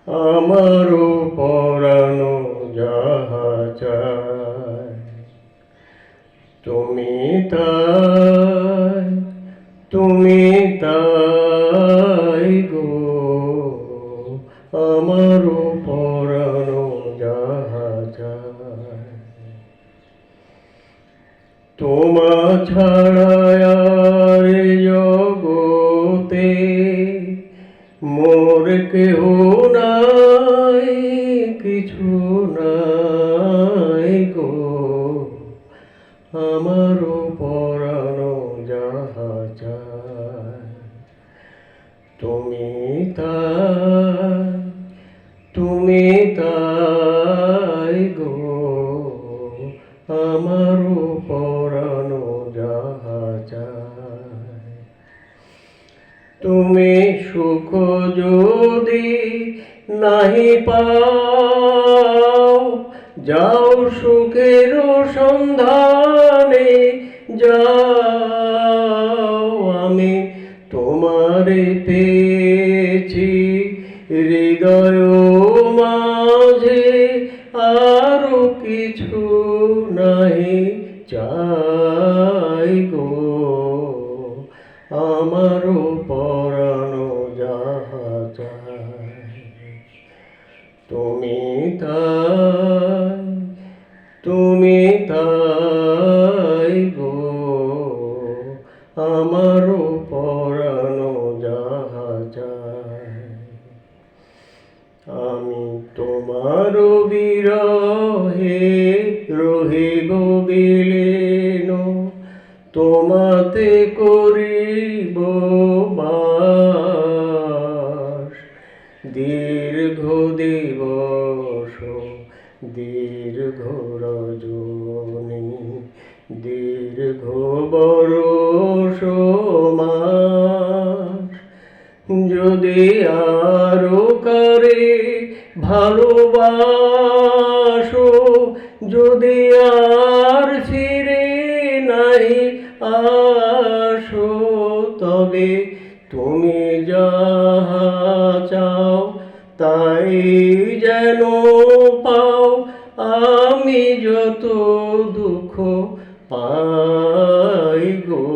আমারও পরানো যাহা চায় তুমি তাই, তুমি তাই গো। আমারও পরানো যাহা চায় তোমা ছাড়া আর জগতে মোর কেহ নাই, কিছু নাই গো। আমারও পরানো যাহা চায় তুমি তাই, তুমি তাই গো। আমারও পরানো যাহা চায় তুমি সুখ যদি নাহি পাও, যাও সুখের সন্ধানে যাও। আমি তোমারে পেয়েছি হৃদয় মাঝে, আরো কিছু নাহি চাই গো। আমারও পরানো যাহা চায় তুমি তাই, তুমি তাই গো। আমারও পরানো যাহা চায় আমি তোমার বিরহে রহিব বিলীন, তোমাতে করিব বাস। দীর্ঘ দিবস দীর্ঘ রজনী, দীর্ঘ বরষ মাস। যদি আরো কারে ভালোবাসো, যদি আর ফিরে নাই আসো, তবে তুমি যাহা চাও তাই যেন পাও। আমি যত দুঃখ পাই গো,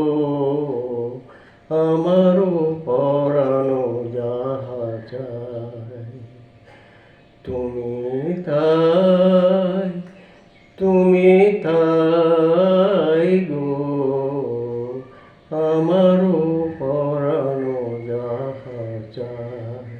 আমারও পরানো যাহা চায় তুমি তাই, তুমি তাই গো। আমারও পরানো যাহা চায়।